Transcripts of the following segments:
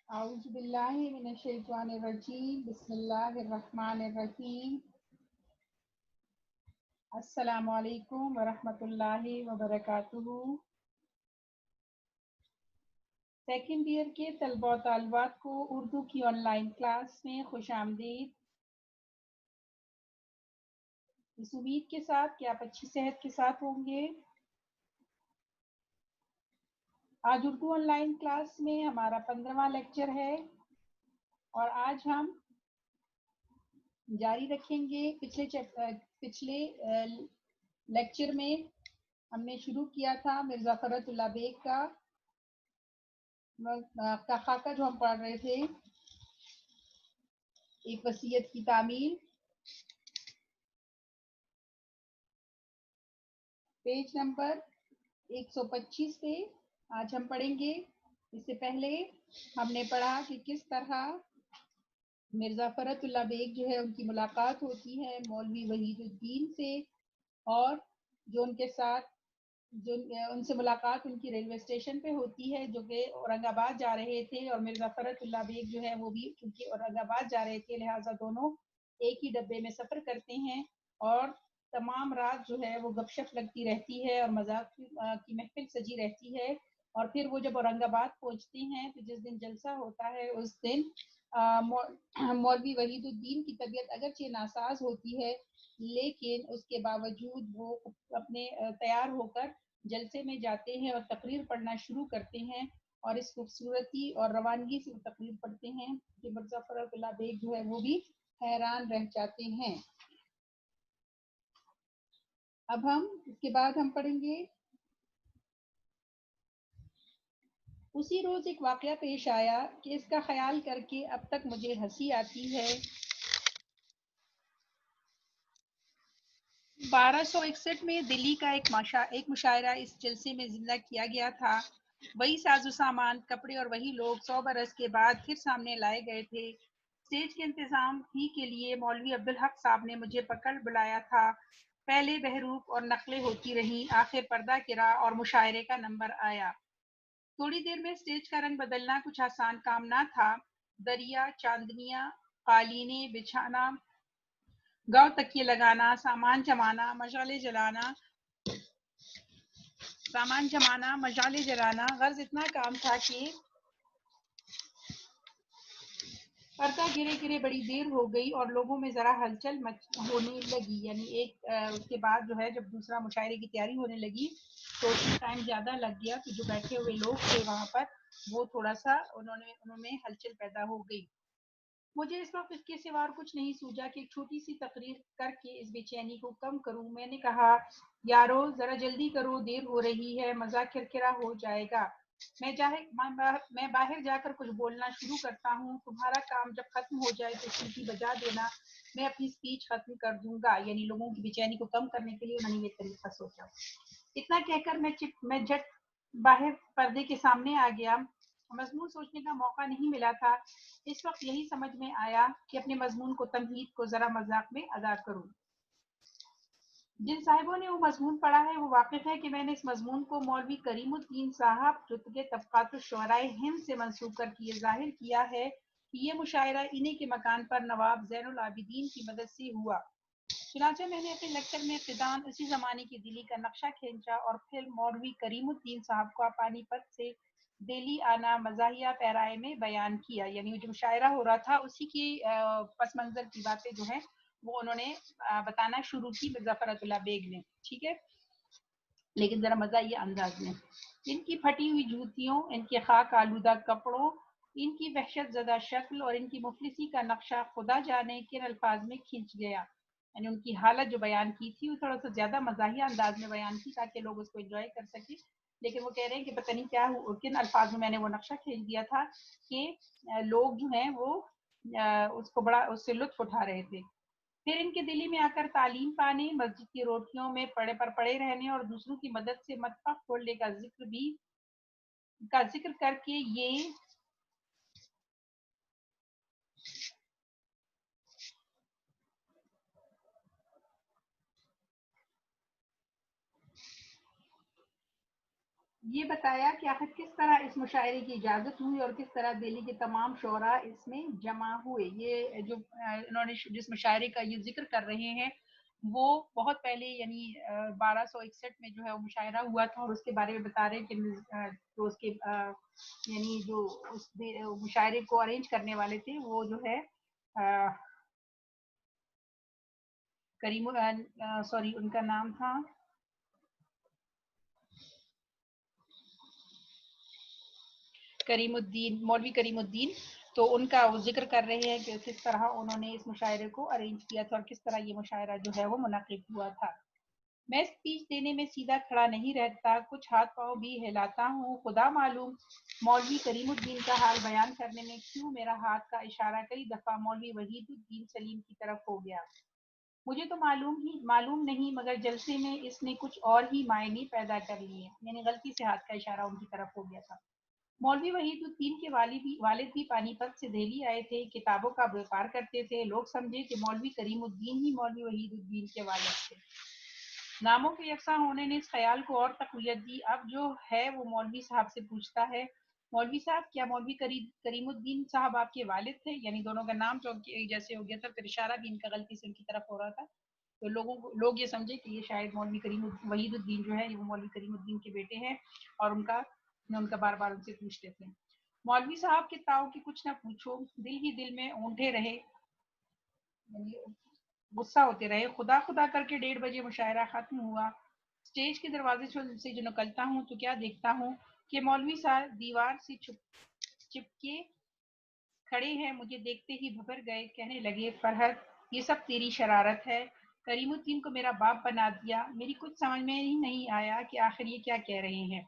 اعوذ باللہ من الشیطان الرجیم بسم اللہ الرحمن الرحیم السلام علیکم ورحمۃ اللہ وبرکاتہ۔ سیکنڈ ایئر کے طلباء و طالبات کو اردو کی آن لائن کلاس میں خوش آمدید۔ اس امید کے ساتھ کہ آپ اچھی صحت کے ساتھ ہوں گے، آج اردو آن لائن کلاس میں ہمارا 15واں لیکچر ہے اور آج ہم جاری رکھیں گے۔ پچھلے لیکچر میں ہم نے شروع کیا تھا مرزا فرت اللہ بیگ کا خاکہ جو ہم پڑھ رہے تھے، ایک وصیت کی تعمیل، پیج نمبر 125 پہ آج ہم پڑھیں گے۔ اس سے پہلے ہم نے پڑھا کہ کس طرح مرزا فرت اللہ بیگ جو ہے ان کی ملاقات ہوتی ہے مولوی وحید الدین سے، اور جو ان کے ساتھ جو ان سے ملاقات ان کی ریلوے اسٹیشن پہ ہوتی ہے، جو کہ اورنگ آباد جا رہے تھے، اور مرزا فرت اللہ بیگ جو ہے وہ بھی چونکہ اورنگ آباد جا رہے تھے لہٰذا دونوں ایک ہی ڈبے میں سفر کرتے ہیں، اور تمام رات جو ہے وہ گپ شپ لگتی رہتی ہے اور مذاق کی محفل سجی رہتی ہے۔ اور پھر وہ جب اورنگ آباد پہنچتے ہیں تو جس دن جلسہ ہوتا ہے اس دن مولوی وحید الدین کی طبیعت اگرچہ ناساز ہوتی ہے، لیکن اس کے باوجود وہ اپنے تیار ہو کر جلسے میں جاتے ہیں اور تقریر پڑھنا شروع کرتے ہیں، اور اس خوبصورتی اور روانگی سے وہ تقریر پڑھتے ہیں کہ مرزا فرت اللہ بیگ جو ہے وہ بھی حیران رہ جاتے ہیں۔ اب ہم اس کے بعد ہم پڑھیں گے، اسی روز ایک واقعہ پیش آیا کہ اس کا خیال کر کے اب تک مجھے ہنسی آتی ہے۔ 1261 میں دلی کا ایک مشاعرہ اس جلسے میں زندہ کیا گیا تھا۔ وہی ساز و سامان، کپڑے اور وہی لوگ 100 برس کے بعد پھر سامنے لائے گئے تھے۔ اسٹیج کے انتظام ہی کے لیے مولوی عبدالحق صاحب نے مجھے پکڑ بلایا تھا۔ پہلے بحروف اور نقلیں ہوتی رہیں، آخر پردہ گرا اور مشاعرے کا نمبر آیا۔ تھوڑی دیر میں اسٹیج کا رنگ بدلنا کچھ آسان کام نہ تھا۔ دریا، چاندنیاں، قالینیں بچھانا، گاؤ تکیے لگانا، سامان جمانا، مشالے جلانا، غرض اتنا کام تھا کہ پردہ گرے گرے بڑی دیر ہو گئی اور لوگوں میں ذرا ہلچل ہونے لگی، یعنی اس کے بعد جو ہے جب دوسرا مشاعرے کی تیاری ہونے لگی تو ٹائم زیادہ لگ گیا، تو جو بیٹھے ہوئے لوگ تھے وہاں پر وہ تھوڑا سا انہوں میں ہلچل پیدا ہو گئی۔ مجھے اس وقت اس کے سوا اور کچھ نہیں سوجا کہ ایک چھوٹی سی تقریر کر کے اس بے چینی کو کم کروں۔ میں نے کہا، یارو ذرا جلدی کرو، دیر ہو رہی ہے، مزہ کرکرا ہو جائے گا۔ میں باہر جا کر کچھ بولنا شروع کرتا ہوں، تمہارا کام جب ختم ہو جائے تو سیٹی بجا دینا، میں اپنی سپیچ ختم کر دوں گا۔ یعنی لوگوں کی بے چینی کو کم کرنے کے لیے انہوں نے یہ طریقہ سوچا۔ اتنا کہہ کر میں جھٹ باہر پردے کے سامنے آ گیا۔ مضمون سوچنے کا موقع نہیں ملا تھا۔ اس وقت یہی سمجھ میں آیا کہ اپنے مضمون کو تمہید کو ذرا مذاق میں ادا کروں۔ جن صاحبوں نے وہ مضمون پڑھا ہے وہ واقف ہے کہ میں نے اس مضمون کو مولوی کریم الدین صاحب کے طبقات الشعراء ہند سے منسوب کر کے یہ ظاہر کیا ہے کہ یہ مشاعرہ انہی کے مکان پر نواب زین العابدین کی مدد سے ہوا۔ چنانچہ میں نے اپنے لیکچر میں ابتداً اسی زمانے کی دلی کا نقشہ کھینچا اور پھر مولوی کریم الدین صاحب کو پانی پت سے دہلی آنا مزاحیہ پیرائے میں بیان کیا، یعنی جو مشاعرہ ہو رہا تھا اسی کی پس منظر کی باتیں جو ہیں وہ انہوں نے بتانا شروع کی مرزا فرت اللہ بیگ نے، ٹھیک ہے، لیکن ذرا مزاحیہ انداز میں۔ ان کی پھٹی ہوئی جوتیوں، ان کے خاک آلودہ کپڑوں، ان کی وحشت زدہ شکل اور ان کی مفلسی کا نقشہ خدا جانے کن الفاظ میں کھنچ گیا۔ یعنی ان کی حالت جو بیان کی تھی وہ تھوڑا سا زیادہ مزاحیہ انداز میں بیان کی تاکہ لوگ اس کو انجوائے کر سکیں، لیکن وہ کہہ رہے ہیں کہ پتہ نہیں کیا کن الفاظ میں نے وہ نقشہ کھینچ دیا تھا کہ لوگ جو ہیں وہ اس کو بڑا اس سے لطف اٹھا رہے تھے۔ پھر ان کے دلی میں آ کر تعلیم پانے، مسجد کی روٹیوں میں پڑے رہنے اور دوسروں کی مدد سے مطبخ کھولنے کا ذکر کر کے یہ بتایا کہ آخر کس طرح اس مشاعرے کی اجازت ہوئی اور کس طرح دہلی کے تمام شعراء اس میں جمع ہوئے. یہ جو انہوں نے جس مشاعرے کا یہ ذکر کر رہے ہیں وہ بہت پہلے یعنی 1261 میں جو ہے وہ مشاعرہ ہوا تھا، اور اس کے بارے میں بتا رہے ہیں کہ تو اس کے یعنی جو اس مشاعرے کو ارینج کرنے والے تھے وہ جو ہے کریم سوری ان کا نام تھا کریم الدین، مولوی کریم الدین. تو ان کا وہ ذکر کر رہے ہیں کہ کس طرح انہوں نے اس مشاعرے کو ارینج کیا تھا اور کس طرح یہ مشاعرہ جو ہے وہ منعقد ہوا تھا. میں اسپیچ دینے میں سیدھا کھڑا نہیں رہتا، کچھ ہاتھ پاؤں بھی ہلاتا ہوں. خدا معلوم مولوی کریم الدین کا حال بیان کرنے میں کیوں میرا ہاتھ کا اشارہ کئی دفعہ مولوی وحید الدین سلیم کی طرف ہو گیا. مجھے تو معلوم نہیں، مگر جلسے میں اس نے کچھ اور ہی معنی پیدا کر لیے. یعنی غلطی سے ہاتھ کا اشارہ ان کی طرف ہو گیا تھا. مولوی وحید الدین کے والد بھی پانی پت سے دہلی آئے تھے، کتابوں کا بیپار کرتے تھے. لوگ سمجھے کہ مولوی کریم الدین ہی مولوی وحید الدین کے والد تھے. ناموں کے یکساں ہونے نے اس خیال کو اور تقویت دی. اب جو ہے وہ مولوی صاحب سے پوچھتا ہے، مولوی صاحب کیا مولوی کریم الدین صاحب آپ کے والد تھے؟ یعنی دونوں کا نام جو جیسے ہو گیا تھا، پھر اشارہ بھی ان کا غلطی سے ان کی طرف ہو رہا تھا. تو لوگ یہ سمجھے کہ یہ شاید مولوی کریم وحید الدین جو ہے وہ مولوی کریم الدین کے بیٹے ہیں، اور ان کا بار بار ان سے پوچھتے تھے. مولوی صاحب کے تاؤ کی کچھ نہ پوچھو، دل ہی دل میں اونٹے رہے، یعنی غصہ ہوتے رہے. خدا خدا کر کے 1:30 بجے مشاعرہ ختم ہوا. اسٹیج کے دروازے سے جو نکلتا ہوں تو کیا دیکھتا ہوں کہ مولوی صاحب دیوار سے چپکے کھڑے ہیں. مجھے دیکھتے ہی بھبر گئے، کہنے لگے، فرحت یہ سب تیری شرارت ہے، کریم الدین کو میرا باپ بنا دیا. میری کچھ سمجھ میں ہی نہیں آیا کہ آخر یہ کیا کہہ رہے ہیں.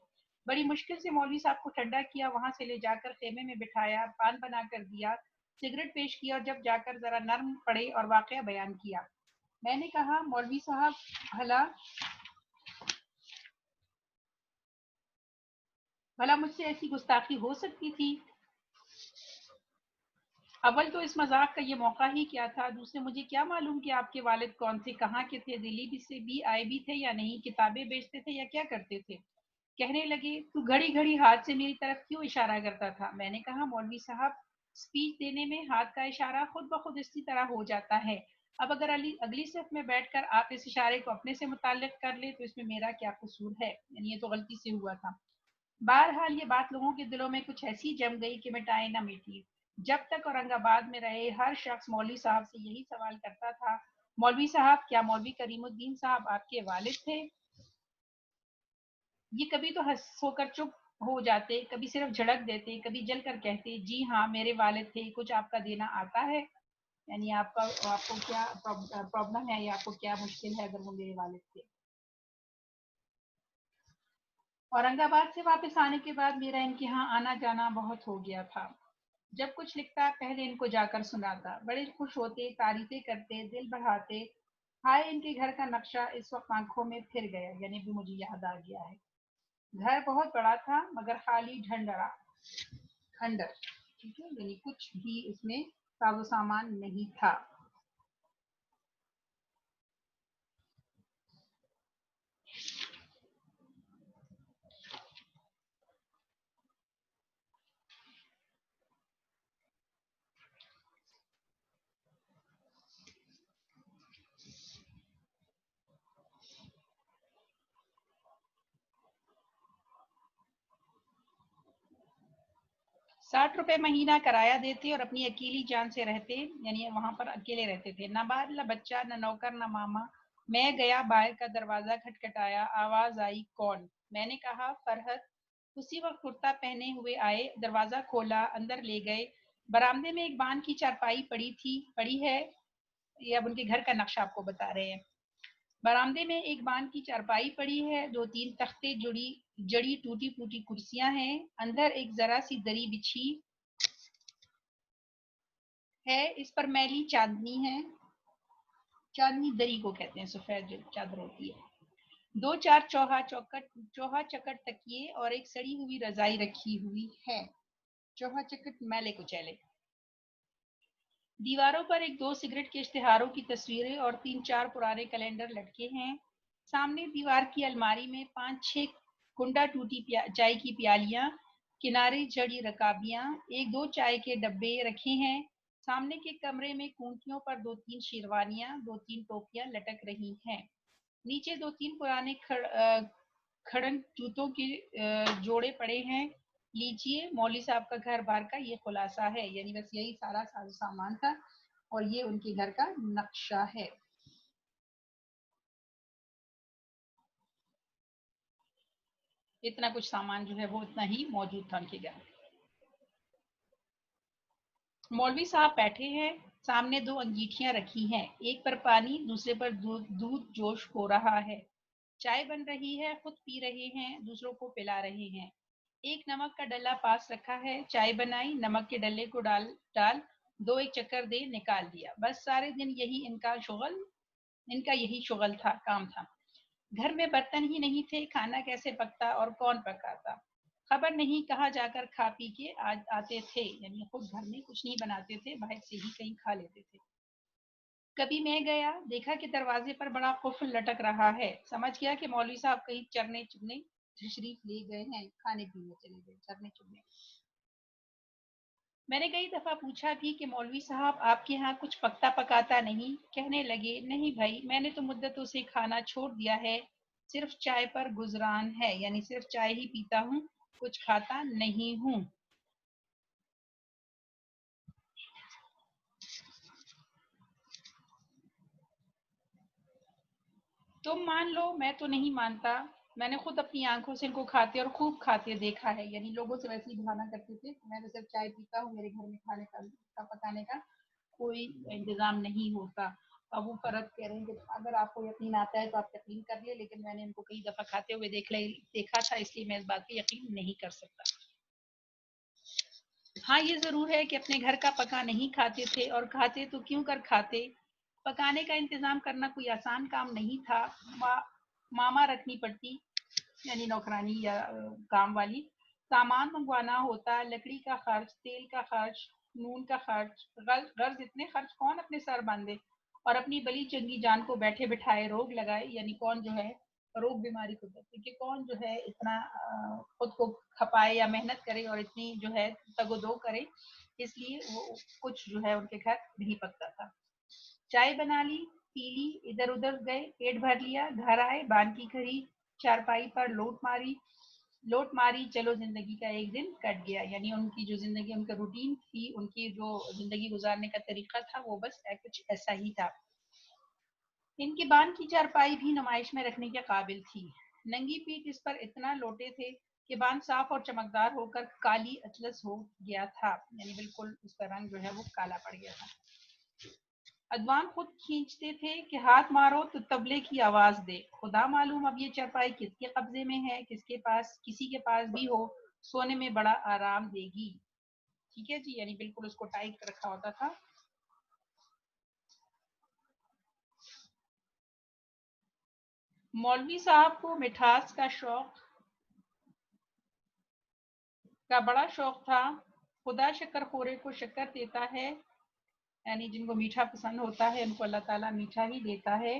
بڑی مشکل سے مولوی صاحب کو ٹھنڈا کیا، وہاں سے لے جا کر خیمے میں بٹھایا، پان بنا کر دیا، سگریٹ پیش کیا، اور جب جا کر ذرا نرم پڑے اور واقعہ بیان کیا. میں نے کہا، مولوی صاحب بھلا مجھ سے ایسی گستاخی ہو سکتی تھی؟ اول تو اس مذاق کا یہ موقع ہی کیا تھا، دوسرے مجھے کیا معلوم کہ آپ کے والد کون تھے، کہاں کے تھے، دلی سے بھی آئے بھی تھے یا نہیں، کتابیں بیچتے تھے یا کیا کرتے تھے. کہنے لگے، تو گھڑی گھڑی ہاتھ سے میری طرف کیوں اشارہ کرتا تھا؟ میں نے کہا، مولوی صاحب اسپیچ دینے میں ہاتھ کا اشارہ خود بخود اسی طرح ہو جاتا ہے. اب اگر اگلی صف میں بیٹھ کر آپ اس اشارے کو اپنے سے متعلق کر لیں تو اس میں میرا کیا قصور ہے؟ یعنی یہ تو غلطی سے ہوا تھا. بہرحال یہ بات لوگوں کے دلوں میں کچھ ایسی جم گئی کہ مٹائے نہ مٹی. جب تک اورنگ آباد میں رہے ہر شخص مولوی صاحب سے یہی سوال کرتا تھا، مولوی صاحب کیا مولوی کریم الدین صاحب آپ کے والد تھے؟ یہ کبھی تو ہنس ہو کر چپ ہو جاتے، کبھی صرف جھڑک دیتے، کبھی جل کر کہتے، جی ہاں میرے والد تھے. کچھ آپ کا دینا آتا ہے؟ یعنی آپ کو کیا پرابلم ہے یا آپ کو کیا مشکل ہے اگر وہ میرے والد تھے. اورنگ آباد سے واپس آنے کے بعد میرا ان کے یہاں آنا جانا بہت ہو گیا تھا. جب کچھ لکھتا پہلے ان کو جا کر سناتا، بڑے خوش ہوتے، تعریفیں کرتے، دل بڑھاتے. ہائے ان کے گھر کا نقشہ اس وقت آنکھوں میں پھر گیا، یعنی بھی مجھے یاد آ گیا ہے. گھر بہت بڑا تھا مگر خالی کھنڈر، ٹھیک ہے، یعنی کچھ بھی اس میں ساز و سامان نہیں تھا. 60 روپے مہینہ کرایہ دیتے اور اپنی اکیلی جان سے رہتے، یعنی وہاں پر اکیلے رہتے تھے. نہ بال نہ بچہ، نہ نوکر نہ ماما. میں گیا، باہر کا دروازہ کھٹکھٹایا، آواز آئی، کون؟ میں نے کہا، فرحت. اسی وقت کرتا پہنے ہوئے آئے، دروازہ کھولا، اندر لے گئے. برآمدے میں ایک بان کی چارپائی پڑی ہے. یہ اب ان کے گھر کا نقشہ آپ کو بتا رہے ہیں. برآمدے میں ایک بان کی چارپائی پڑی ہے، 2-3 تختے جڑی ٹوٹی پھوٹی کرسیاں ہیں، اندر ایک ذرا سی دری بچھی ہے، اس پر میلی چاندنی ہے. چاندنی دری کو کہتے ہیں، سفید جو چادر ہوتی ہے. 2-4 چوہا چکٹ تکیے اور ایک سڑی ہوئی رضائی رکھی ہوئی ہے. چوہا چکٹ میلے کچیلے. دیواروں پر 1-2 سگریٹ کے اشتہاروں کی تصویریں اور 3-4 پرانے کیلنڈر لٹکے ہیں. سامنے دیوار کی الماری میں 5-6 کنڈا ٹوٹی چائے کی پیالیاں، کنارے جڑی رکابیاں، ایک دو چائے کے ڈبے رکھے ہیں، سامنے کے کمرے میں کونتیوں پر دو تین شیروانیاں، دو تین ٹوپیاں لٹک رہی ہیں، نیچے دو تین پرانے کھڑن جوتوں کے جوڑے پڑے ہیں۔ لیجیے مولوی صاحب کا گھر بار کا یہ خلاصہ ہے، یعنی بس یہی سارا سامان تھا اور یہ ان کے گھر کا نقشہ ہے۔ اتنا کچھ سامان جو ہے وہ اتنا ہی موجود تھا ان کے گھر۔ مولوی صاحب بیٹھے ہیں، سامنے دو انگیٹھیاں رکھی ہیں، ایک پر پانی دوسرے پر دودھ جوش ہو رہا ہے، چائے بن رہی ہے، خود پی رہے ہیں، دوسروں کو پلا رہے ہیں۔ ایک نمک کا ڈلہ پاس رکھا ہے، چائے بنائی، نمک کے ڈلے کو ڈال دو ایک چکر دے نکال دیا، بس سارے دن یہی ان کا یہی شغل تھا، کام تھا۔ گھر میں برتن ہی نہیں تھے، کھانا کیسے پکتا اور کون پکاتا خبر نہیں، کہاں جا کر کھا پی کے آتے تھے، یعنی خود گھر میں کچھ نہیں بناتے تھے، باہر سے ہی کہیں کھا لیتے تھے۔ کبھی میں گیا، دیکھا کہ دروازے پر بڑا قفل لٹک رہا ہے، سمجھ گیا کہ مولوی صاحب کہیں چرنے چگنے تشریف لے گئے ہیں، کھانے پینے چلے گئے، چرنے چگنے۔ میں نے کئی دفعہ پوچھا بھی کہ مولوی صاحب آپ کے ہاں کچھ پکتا پکاتا نہیں؟ کہنے لگے نہیں بھائی، میں نے تو مدتوں سے کھانا چھوڑ دیا ہے، صرف چائے پر گزران ہے، یعنی صرف چائے ہی پیتا ہوں، کچھ کھاتا نہیں ہوں۔ تم مان لو میں تو نہیں مانتا، میں نے خود اپنی آنکھوں سے ان کو کھاتے اور خوب کھاتے دیکھا ہے، یعنی لوگوں سے ویسے ہی بہانا کرتے تھے، میں تو صرف چائے پیتا ہوں، میرے گھر میں کھانے کا پکانے کا کوئی انتظام نہیں ہوتا۔ اب وہ فرق کہہ رہے ہیں کہ اگر آپ کو یقین آتا ہے تو آپ یقین کر لیے، لیکن میں نے ان کو کئی دفعہ کھاتے ہوئے دیکھا تھا، اس لیے میں اس بات پہ یقین نہیں کر سکتا۔ ہاں یہ ضرور ہے کہ اپنے گھر کا پکا نہیں کھاتے تھے، اور کھاتے تو کیوں کر کھاتے، پکانے کا انتظام کرنا کوئی آسان کام نہیں تھا، ماما رکھنی پڑتی، یعنی نوکرانی یا کام والی، سامان منگوانا ہوتا، لکڑی کا خرچ، تیل کا خرچ، نون کا خرچ، غرض اتنے خرچ کون اپنے سر باندھے اور اپنی بلی چنگی جان کو بیٹھے بٹھائے روگ لگائے، یعنی کون جو ہے روگ بیماری کو دیکھے کہ کون جو ہے اتنا خود کو کھپائے یا محنت کرے اور اتنی جو ہے تگ و دو کرے، اس لیے وہ کچھ جو ہے ان کے گھر نہیں پکتا تھا۔ چائے بنا لی، پی لی، ادھر ادھر گئے، پیٹ بھر لیا، گھر آئے، بان کی کھڑی چارپائی پر لوٹ ماری، چلو زندگی کا ایک دن کٹ گیا، یعنی ان کی جو زندگی، ان کا روٹین تھی، ان کی جو زندگی گزارنے کا طریقہ تھا، وہ بس کچھ ایسا ہی تھا۔ ان کی بان کی چارپائی بھی نمائش میں رکھنے کے قابل تھی، ننگی پیٹ اس پر اتنا لوٹے تھے کہ بان صاف اور چمکدار ہو کر کالی اطلس ہو گیا تھا، یعنی بالکل اس کا رنگ جو ہے وہ کالا پڑ گیا تھا۔ ادوان خود کھینچتے تھے کہ ہاتھ مارو تو تبلے کی آواز دے، خدا معلوم اب یہ چرپائی کس کے قبضے میں ہے، کسی کے پاس بھی ہو، سونے میں بڑا آرام دے گی۔ ٹھیک ہے جی، یعنی بالکل اس کو ٹائٹ رکھا ہوتا تھا۔ مولوی صاحب کو مٹھاس کا بڑا شوق تھا، خدا شکر خورے کو شکر دیتا ہے، یعنی جن کو میٹھا پسند ہوتا ہے ان کو اللہ تعالیٰ میٹھا ہی دیتا ہے۔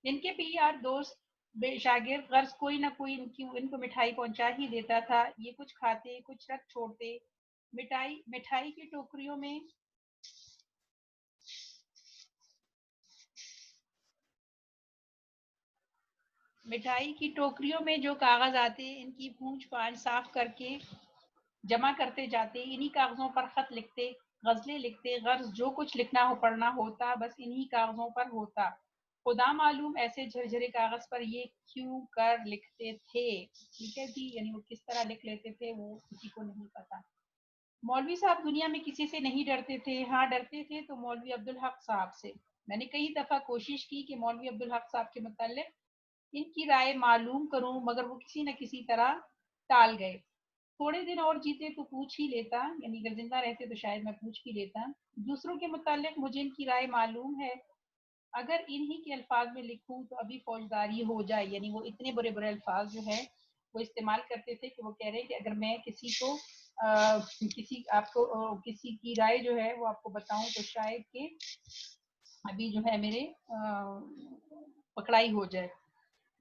ان کے بھی یار دوست بے شاگرد غرض کوئی نہ کوئی ان کو مٹھائی پہنچا ہی دیتا تھا، یہ کچھ کھاتے کچھ رکھ چھوڑتے، مٹھائی کی ٹوکریوں میں جو کاغذ آتے ان کی پونچھ پانچ صاف کر کے جمع کرتے جاتے، انہی کاغذوں پر خط لکھتے، غزلیں لکھتے، غرض جو کچھ لکھنا ہو پڑھنا ہوتا بس انہی کاغذوں پر ہوتا، خدا معلوم ایسے جھرجھرے کاغذ پر یہ کیوں کر لکھتے تھے۔ ٹھیک ہے جی، یعنی وہ کس طرح لکھ لیتے تھے وہ کسی کو نہیں پتا۔ مولوی صاحب دنیا میں کسی سے نہیں ڈرتے تھے، ہاں ڈرتے تھے تو مولوی عبدالحق صاحب سے۔ میں نے کئی دفعہ کوشش کی کہ مولوی عبدالحق صاحب کے متعلق ان کی رائے معلوم کروں، مگر وہ کسی نہ کسی طرح ٹال گئے۔ تھوڑے دن اور جیتے تو پوچھ ہی لیتا، یعنی اگر زندہ رہتے تو شاید میں پوچھ بھی لیتا۔ دوسروں کے متعلق مجھے ان کی رائے معلوم ہے، اگر انہی کے الفاظ میں لکھوں تو ابھی فوجداری ہو جائے، یعنی وہ اتنے برے برے الفاظ جو ہیں وہ استعمال کرتے تھے کہ وہ کہہ رہے کہ اگر میں کسی کی رائے جو ہے وہ آپ کو بتاؤں تو شاید کہ ابھی جو ہے میرے پکڑائی ہو جائے۔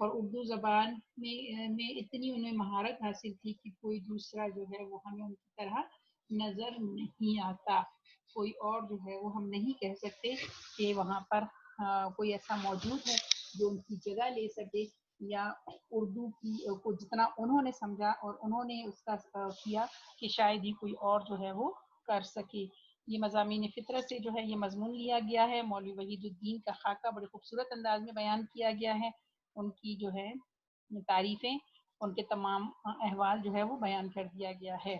اور اردو زبان میں اتنی انہیں مہارت حاصل تھی کہ کوئی دوسرا جو ہے وہ ہمیں ان کی طرح نظر نہیں آتا. کوئی اور جو ہے وہ ہم نہیں کہہ سکتے کہ وہاں پر کوئی ایسا موجود ہے جو ان کی جگہ لے سکے یا اردو کی کو جتنا انہوں نے سمجھا اور انہوں نے اس کا کیا کہ شاید ہی کوئی اور جو ہے وہ کر سکے. یہ مضامین فطرت سے جو ہے یہ مضمون لیا گیا ہے. مولوی وحید الدین کا خاکہ بڑے خوبصورت انداز میں بیان کیا گیا ہے. ان کی جو ہے تعریفیں ان کے تمام احوال جو ہے وہ بیان کر دیا گیا ہے.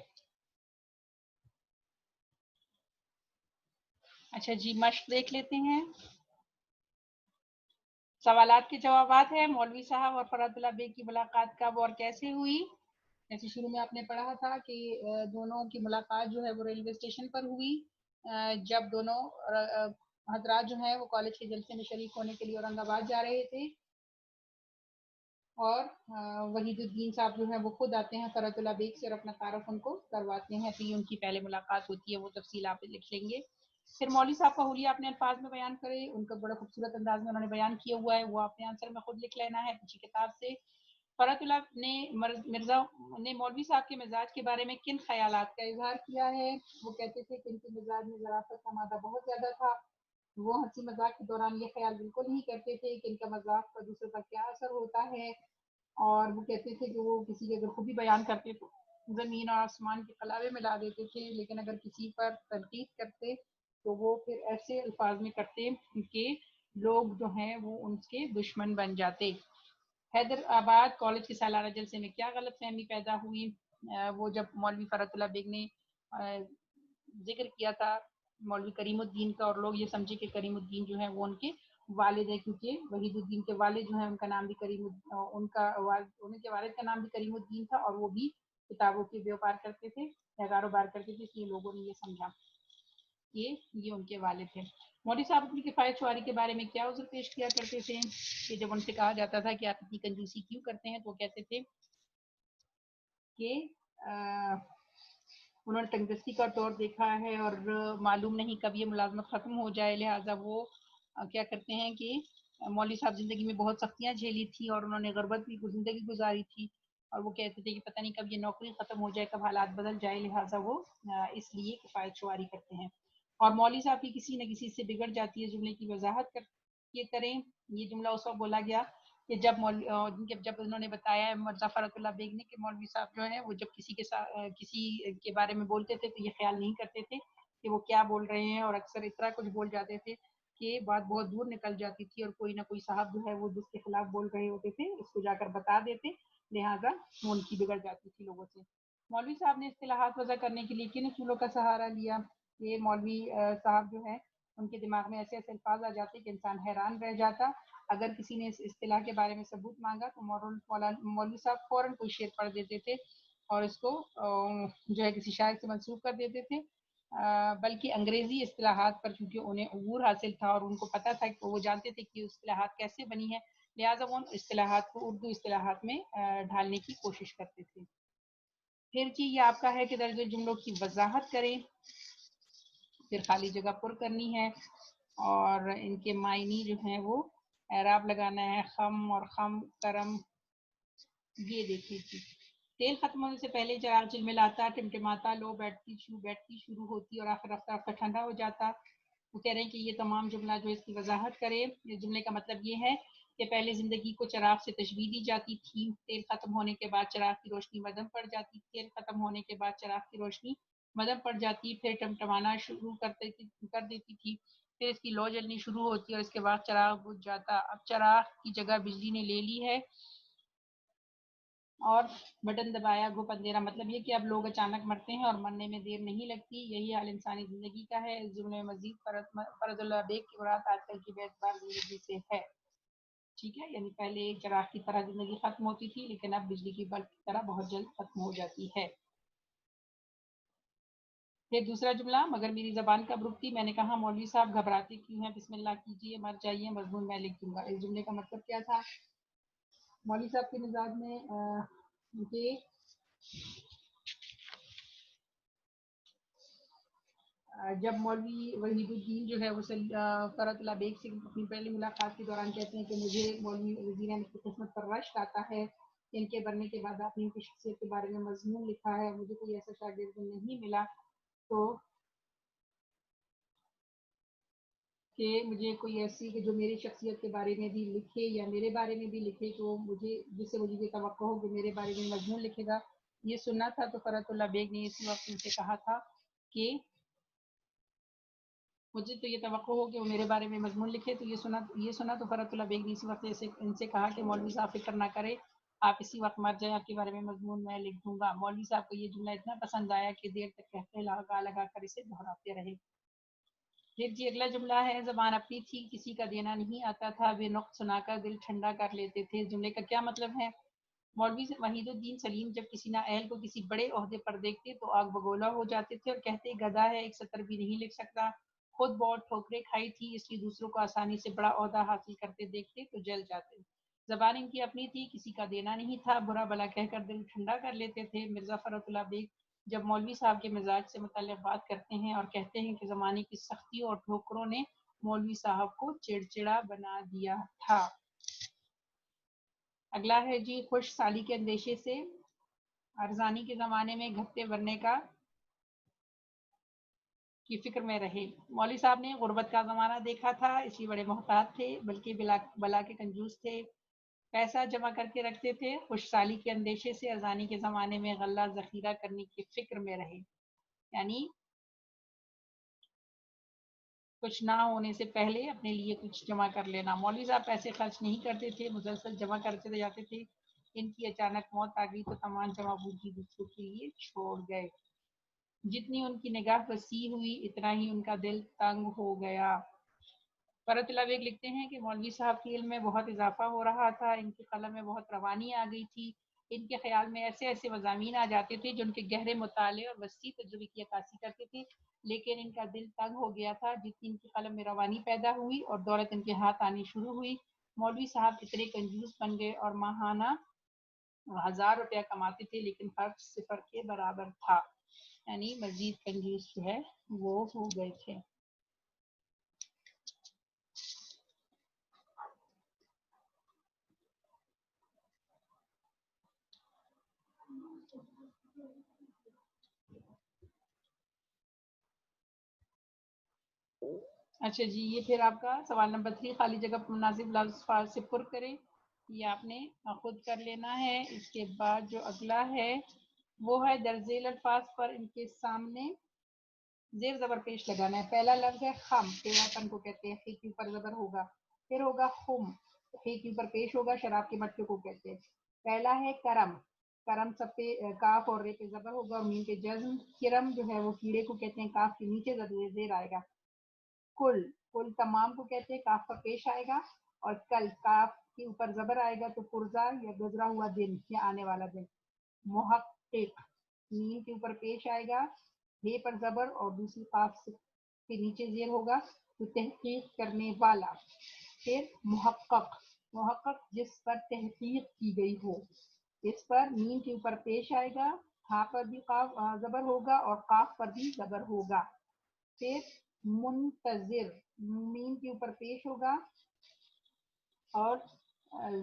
اچھا جی مشق دیکھ لیتے ہیں. سوالات کے جوابات ہیں. مولوی صاحب اور فرات اللہ بیگ کی ملاقات کب اور کیسے ہوئی؟ جیسے شروع میں آپ نے پڑھا تھا کہ دونوں کی ملاقات جو ہے وہ ریلوے اسٹیشن پر ہوئی جب دونوں حضرات جو ہیں وہ کالج کے جلسے میں شریک ہونے کے لیے اورنگ آباد جا رہے تھے اور وحید الدین صاحب جو ہے وہ خود آتے ہیں فرات اللہ بیگ سے اور اپنا تعارف ان کو کرواتے ہیں. پھر ان کی پہلے ملاقات ہوتی ہے وہ تفصیل آپ لکھ لیں گے. پھر مولوی صاحب کا حلیہ اپنے الفاظ میں بیان کرے. ان کا بڑا خوبصورت انداز میں انہوں نے بیان کیا ہوا ہے وہ اپنے آنسر میں خود لکھ لینا ہے پیچھے کتاب سے. فرات اللہ نے مرزا نے مولوی صاحب کے مزاج کے بارے میں کن خیالات کا اظہار کیا ہے؟ وہ کہتے تھے کہ ان کے مزاج میں ظرافت کا مادہ بہت زیادہ تھا. وہ ہنسی مذاق کے دوران یہ خیال بالکل نہیں کرتے تھے کہ ان کا مذاق پر دوسرے پر کیا اثر ہوتا ہے. اور وہ کہتے تھے کہ وہ کسی کی اگر خوبی بیان کرتے تو زمین اور آسمان کے قلابے ملا دیتے تھے لیکن اگر کسی پر تنقید کرتے تو وہ پھر ایسے الفاظ میں کرتے کہ لوگ جو ہیں وہ ان کے دشمن بن جاتے. حیدر آباد کالج کے سالانہ جلسے میں کیا غلط فہمی پیدا ہوئی؟ وہ جب مولوی فرات اللہ بیگ نے ذکر کیا تھا مولوی کریم الدین کا اور لوگ یہ سمجھے کہ کریم الدین جو ہے وہ ان کے والد ہے کیونکہ وحید الدین کے والد جو ہیں ان کا نام بھی ان کے والد کا نام بھی کریم الدین تھا اور وہ بھی کتابوں کے بیوپار کرتے تھے یا کاروبار کرتے تھے. اس لیے لوگوں نے یہ سمجھا کہ یہ ان کے والد تھے. مولوی صاحب اپنی کفایت شعاری کے بارے میں کیا عذر پیش کیا کرتے تھے کہ جب ان سے کہا جاتا تھا کہ آپ اتنی کنجوسی کیوں کرتے ہیں تو وہ کہتے تھے کہ انہوں نے تنگدستی کا دور دیکھا ہے اور معلوم نہیں کب یہ ملازمت ختم ہو جائے لہٰذا وہ کیا کرتے ہیں کہ مولوی صاحب زندگی میں بہت سختیاں جھیلی تھی اور انہوں نے غربت بھی زندگی گزاری تھی اور وہ کہتے تھے کہ پتہ نہیں کب یہ نوکری ختم ہو جائے کب حالات بدل جائے لہٰذا وہ اس لیے کفایت شعاری کرتے ہیں. اور مولوی صاحب کی کسی نہ کسی سے بگڑ جاتی ہے جملے کی وضاحت کریں. یہ جملہ اس وقت بولا گیا کہ جب انہوں نے بتایا ہے مرزا فرات اللہ بیگ نے کہ مولوی صاحب جو ہیں وہ جب کسی کے بارے میں بولتے تھے تو یہ خیال نہیں کرتے تھے کہ وہ کیا بول رہے ہیں اور اکثر اتنا کچھ بول جاتے تھے کہ بات بہت دور نکل جاتی تھی اور کوئی نہ کوئی صاحب جو ہے وہ جس کے خلاف بول رہے ہوتے تھے اس کو جا کر بتا دیتے لہٰذا وہ ان کی بگڑ جاتی تھی لوگوں سے. مولوی صاحب نے اصطلاحات وضع کرنے کے لیے کن اصولوں کا سہارا لیا؟ یہ مولوی صاحب جو ہے ان کے دماغ میں ایسے ایسے الفاظ آ جاتے کہ انسان حیران رہ جاتا. اگر کسی نے اس اصطلاح کے بارے میں ثبوت مانگا تو مولوی صاحب فوراً کوئی شعر پڑھ دیتے تھے اور اس کو جو ہے کسی شاعر سے منسوب کر دیتے تھے. بلکہ انگریزی اصطلاحات پر چونکہ انہیں عبور حاصل تھا اور ان کو پتہ تھا کہ وہ جانتے تھے کہ اصطلاحات کیسے بنی ہے لہٰذا وہ ان اصطلاحات کو اردو اصطلاحات میں ڈھالنے کی کوشش کرتے تھے. پھر جی یہ آپ کا ہے کہ درج جملوں کی وضاحت کریں. پھر خالی جگہ پر کرنی ہے اور ان کے معنی جو ہیں وہ اعراب لگانا ہے. خم اور خم کرم یہ دیکھیے تھی. تیل ختم ہونے سے پہلے چراغ جلملاتا ٹمٹماتا لو بیٹھتی شروع ہوتی اور آخر رفتہ رفتہ ٹھنڈا ہو جاتا. وہ کہہ رہے ہیں کہ یہ تمام جملہ جو اس کی وضاحت کرے. اس جملے کا مطلب یہ ہے کہ پہلے زندگی کو چراغ سے تشبیہ دی جاتی تھی. تیل ختم ہونے کے بعد چراغ کی روشنی مدھم پڑ جاتی. تیل ختم ہونے کے بعد چراغ کی روشنی مدھم پڑ جاتی پھر ٹمٹمانا شروع کر دیتی تھی. پھر اس کی لو جلنی شروع ہوتی اور اس کے بعد چراغ بجھ جاتا. اب چراغ کی جگہ بجلی نے لے لی ہے اور بٹن دبایا گھپ اندھیرا. مطلب یہ کہ اب لوگ اچانک مرتے ہیں اور مرنے میں دیر نہیں لگتی. یہی حال انسانی زندگی کا ہے. اس جملے میں مزید فرات اللہ بیگ کی مراد آج کل کی بے اعتبار زندگی سے ہے. ٹھیک ہے یعنی پہلے ایک چراغ کی طرح زندگی ختم ہوتی تھی لیکن اب بجلی کی بلب کی طرح بہت جلد ختم ہو جاتی ہے. پھر دوسرا جملہ مگر میری زبان کب رکتی. میں نے کہا مولوی صاحب گھبراتے کیوں ہیں بسم اللہ کیجیے مر جائیے. مضمون میں لکھ دوں گا. اس جملے کا مطلب کیا تھا؟ مولوی صاحب کے مزاج میں جب مولوی وحید الدین جو ہے وہ فرت اللہ بیگ سے اپنی پہلی ملاقات کے دوران کہتے ہیں کہ مجھے مولوی وزیر احمد کی قسمت پر رشک آتا ہے، ان کے بننے کے بعد آپ نے ان کی شخصیت کے بارے میں مضمون لکھا ہے، مجھے کوئی ایسا شاگرد نہیں ملا تو کہ مجھے کوئی ایسی کہ جو میری شخصیت کے بارے میں بھی لکھے یا میرے بارے میں بھی لکھے، تو مجھے جس سے مجھے یہ توقع ہو کہ میرے بارے میں مضمون لکھے گا۔ یہ سننا تھا تو فرت اللہ بیگ نے اسی وقت ان سے کہا تھا کہ مجھے تو یہ توقع ہو کہ وہ میرے بارے میں مضمون لکھے، تو یہ سنا تو فرت اللہ بیگ نے اسی وقت ان سے کہا کہ مولوی صاحب فکر نہ کرے، آپ اسی وقت مر جائیں، آپ کے بارے میں مضمون میں لکھ دوں گا۔ مولوی صاحب کو یہ جملہ اتنا پسند آیا کہ دیر تک کہتے لگا کر اسے دہراتے رہے۔ پھر جی اگلا جملہ ہے، زبان اپنی تھی کسی کا دینا نہیں آتا تھا، بے نقط سنا کر دل ٹھنڈا کر لیتے تھے۔ اس جملے کا کیا مطلب ہے؟ مولوی وحید الدین سلیم جب کسی نااہل کو کسی بڑے عہدے پر دیکھتے تو آگ بگولا ہو جاتے تھے اور کہتے گدھا ہے، ایک سطر بھی نہیں لکھ سکتا۔ خود بہت ٹھوکریں کھائی تھی، اس لیے دوسروں کو آسانی سے بڑا عہدہ حاصل کرتے دیکھتے تو جل جاتے۔ زبان ان کی اپنی تھی، کسی کا دینا نہیں تھا، برا بلا کہہ کر دل ٹھنڈا کر لیتے تھے۔ مرزا فرت اللہ بیگ جب مولوی صاحب کے مزاج سے متعلق بات کرتے ہیں اور کہتے ہیں کہ زمانے کی سختیوں اور ٹھوکروں نے مولوی صاحب کو چڑچڑا بنا دیا تھا۔ اگلا ہے جی، خوش سالی کے اندیشے سے ارزانی کے زمانے میں گھپتے بننے کی فکر میں رہے۔ مولوی صاحب نے غربت کا زمانہ دیکھا تھا، اس لیے بڑے محتاط تھے، بلکہ بلا کے کنجوس تھے، پیسہ جمع کر کے رکھتے تھے۔ خوش سالی کے اندیشے سے ارزانی کے زمانے میں غلہ ذخیرہ کرنے کی فکر میں رہے، یعنی کچھ نہ ہونے سے پہلے اپنے لیے کچھ جمع کر لینا۔ مولوی صاحب پیسے خرچ نہیں کرتے تھے، مسلسل جمع کرتے جاتے تھے۔ ان کی اچانک موت آ گئی تو تمام جمع پونجی دوسروں کے لیے چھوڑ گئے۔ جتنی ان کی نگاہ وسیع ہوئی اتنا ہی ان کا دل تنگ ہو گیا۔ فرت اللہ بیگ لکھتے ہیں کہ مولوی صاحب کے علم میں بہت اضافہ ہو رہا تھا، ان کی قلم میں بہت روانی آ گئی تھی، ان کے خیال میں ایسے ایسے مضامین آ جاتے تھے جو ان کے گہرے مطالعے اور وسیع تجربے کی عکاسی کرتے تھے، لیکن ان کا دل تنگ ہو گیا تھا۔ جتنی ان کی قلم میں روانی پیدا ہوئی اور دولت ان کے ہاتھ آنی شروع ہوئی، مولوی صاحب اتنے کنجوس بن گئے اور ماہانہ 1000 روپیہ کماتے تھے لیکن خرچ صفر کے برابر تھا، یعنی مزید کنجوس جو ہے وہ ہو گئے تھے۔ اچھا جی، یہ پھر آپ کا سوال نمبر 3، خالی جگہ پر مناسب لفظ فاض سے پر کریں، یہ آپ نے خود کر لینا ہے۔ اس کے بعد جو اگلا ہے وہ ہے درج ذیل الفاظ پر ان کے سامنے زیر زبر پیش لگانا ہے۔ پہلا لفظ ہے خم، پیڑا پن کو کہتے ہیں، خی کے اوپر زبر ہوگا۔ پھر ہوگا خم، خی کے اوپر پیش ہوگا، شراب کے مٹکے کو کہتے ہیں۔ پہلا ہے کرم، کرم سب پہ کاف اور رے پہ زبر ہوگا اور میم پہ جزم۔ کرم جو ہے وہ کیڑے کو کہتے ہیں، کاف کے نیچے زیر آئے گا۔ کل، کل تمام کو کہتے ہیں، کاف پر پیش آئے گا، اور کل کاف کے اوپر زبر آئے گا تو پرزا یا گزرا ہوا دن یا آنے والا دن۔ محقق، میم کے اوپر پیش آئے گا، ہے پر زبر اور دوسری قاف کے نیچے زیر ہوگا تو تحقیق کرنے والا۔ پھر محقق، محقق جس پر تحقیق کی گئی ہو، اس پر میم کے اوپر پیش آئے گا، ہاں پر بھی زبر ہوگا اور قاف پر بھی زبر ہوگا۔ پھر منتظر، میم کے اوپر پیش ہوگا اور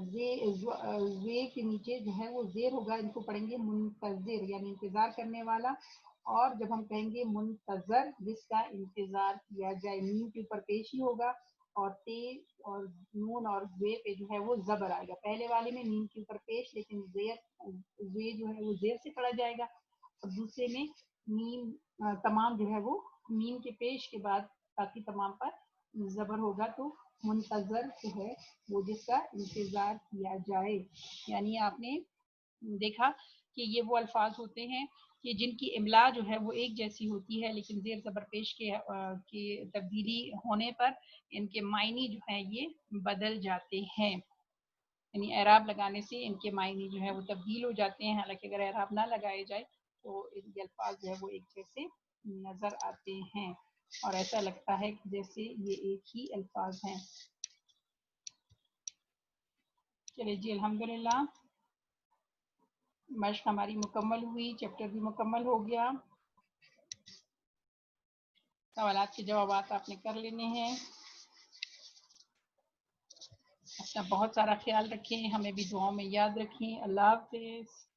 زے کے نیچے جو ہے وہ زیر ہوگا، ان کو پڑھیں گے منتظر یعنی انتظار کرنے والا۔ اور جب ہم کہیں گے منتظر جس کا انتظار کیا جائے، میم کے اوپر پیش ہی ہوگا اور تے اور نون اور زے پہ جو ہے وہ زبر آئے گا۔ پہلے والے میں میم کے اوپر پیش لیکن زے جو ہے وہ زیر سے پڑھا جائے گا، اور دوسرے میں میم تمام جو ہے وہ میم کے پیش کے بعد باقی تمام پر زبر ہوگا، تو منتظر جو ہے وہ جس کا انتظار کیا جائے۔ یعنی آپ نے دیکھا کہ یہ وہ الفاظ ہوتے ہیں کہ جن کی املا جو ہے وہ ایک جیسی ہوتی ہے، لیکن زیر زبر پیش کے تبدیلی ہونے پر ان کے معنی جو ہیں یہ بدل جاتے ہیں، یعنی اعراب لگانے سے ان کے معنی جو ہے وہ تبدیل ہو جاتے ہیں۔ حالانکہ اگر اعراب نہ لگائے جائے تو ان کے الفاظ جو ہے وہ ایک جیسے نظر آتے ہیں اور ایسا لگتا ہے کہ جیسے یہ ایک ہی الفاظ ہیں۔ چلے جی الحمدللہ، مشق ہماری مکمل ہوئی، چیپٹر بھی مکمل ہو گیا۔ سوالات کے جوابات آپ نے کر لینے ہیں. اپنا بہت سارا خیال رکھیں, ہمیں بھی دعاؤں میں یاد رکھیں. اللہ حافظ.